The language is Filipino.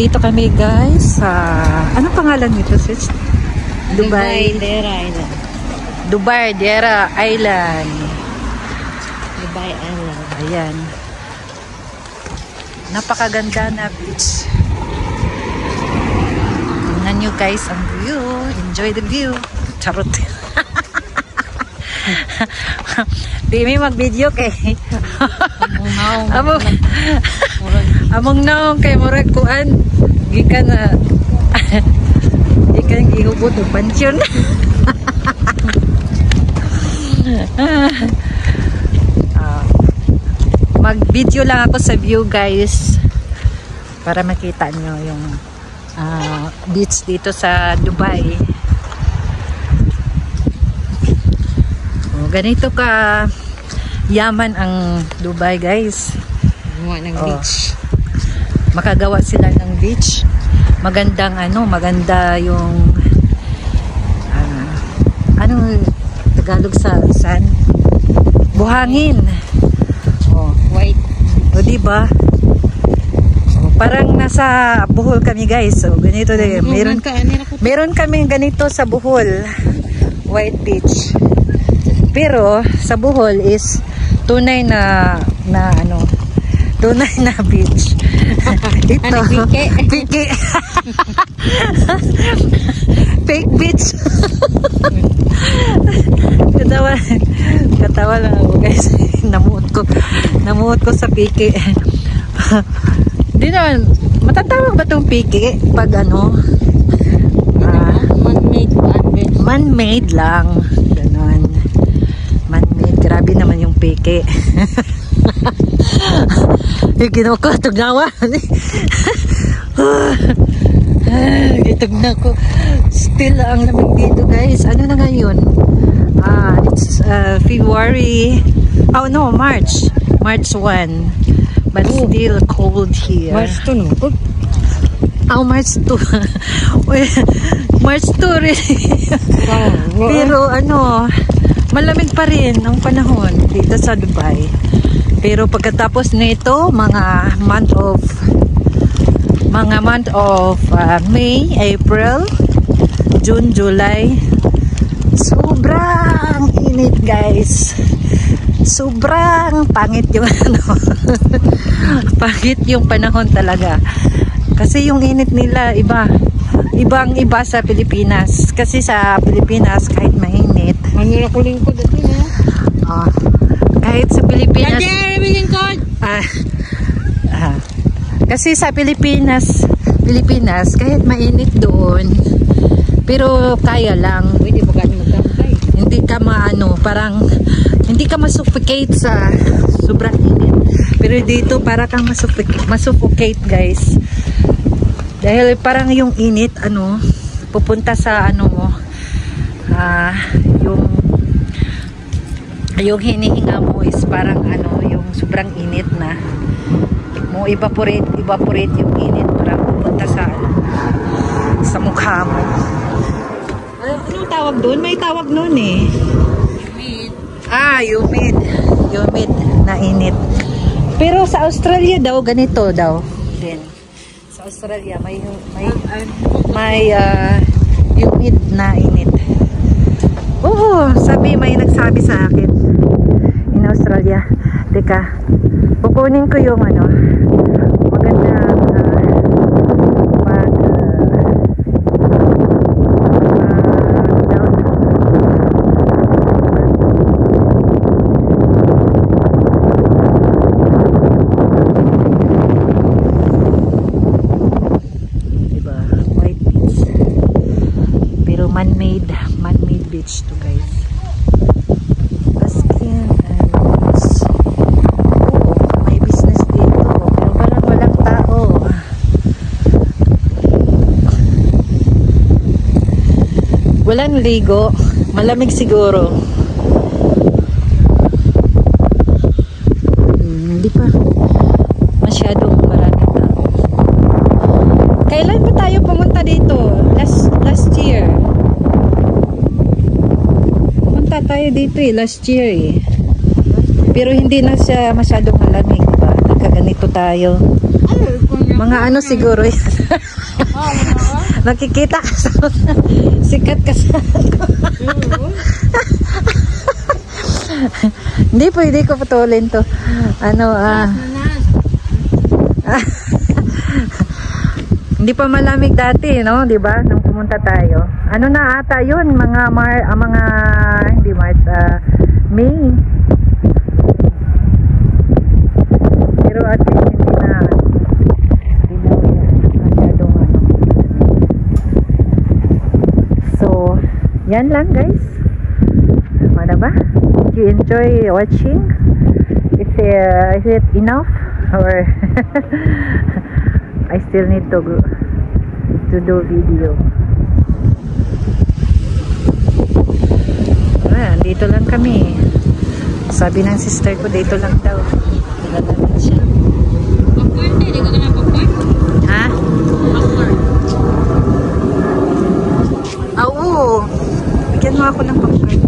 Nandito kami guys sa anong pangalan nito sis? Dubai Dera Island. Dubai Dera Island. Dubai Island. Ayan. Napakaganda na beach. Tingnan nyo guys ang view. Enjoy the view. Charot. Di may mag-video kay among naong kay murag kuan gikan na gikan gihubot og pansyon. Mag-video lang ako sa view guys para makita nyo yung beach dito sa Dubai. Ganito ka yaman ang Dubai guys. Gumawa ng beach. Makagawa sila ng beach. Magandang maganda yung Tagalog sa sand. Buhangin. White. O diba? Parang nasa Bohol kami guys. So ganito din. Meron kami ganito sa Bohol. White beach. Pero sa Bohol is tunay na tunay na beach. Ito piki. Fake beach. Katawa lang ako guys. Namuot ko sa piki. Di na matatawag ba tong piki pag man-made lang. Ganon. Man-made. Grabe naman yung peke. Ginuko, tugnawa. Gitugna ko. Still ang lamig dito guys. Ano na ngayon? It's February. Oh no, March 1. But still cold here. March 2 no? Oh, March 2. March 2 really. Pero malamig pa rin ang panahon dito sa Dubai. Pero pagkatapos nito, mga month of May, April, June, July, sobrang init guys. Sobrang pangit yung pangit yung panahon talaga. Kasi yung init nila ibang-iba sa Pilipinas. Kasi sa Pilipinas kahit mainit. Manila ko lingkod ito na. Kahit sa Pilipinas. Kasi sa Pilipinas kahit mainit doon. Pero kaya lang. Hindi pa ganyan magkakay. Hindi ka parang hindi ka masuffocate sa sobrang init. Pero dito para kang masuffocate guys. Dahil parang yung init pupunta sa yung hinihinga mo is parang yung sobrang init na mo evaporate yung init parang pupunta sa mukha mo. Anong tawag doon? May tawag noon eh. Humid na init. Pero sa Australia daw ganito daw din. Sa Australia may humid na init. Oo, may nagsabi sa akin in Australia. Teka, kukunin ko yung maganda man-made beach to guys. Askin may business dito pero walang tao. Walang ligo, malamig siguro. Hindi pa masyadong maraming tao. Kailan ba tayo pumunta dito? Last year. Pumunta tayo dito last year Pero hindi na siya masyadong malamig, diba? Nagkaganito tayo. Mga siguro yan. Nakikita ka sa sikat ka sa hindi pwede ko putulin to. Hindi pa malamig dati, no? 'Di ba? Nung pumunta tayo. Ano na ata 'yun, mga hindi March, May. Pero at least hindi na masyadong So, yan lang guys. Ano ba? Did you enjoy watching? Is it enough? Or I still need to do video. Dito lang kami. Sabi ng sister ko, dito lang daw. Nagalamit siya. Popcorn din, hindi ka na popcorn? Ha? Popcorn. Oo. Bigyan mo ako ng popcorn.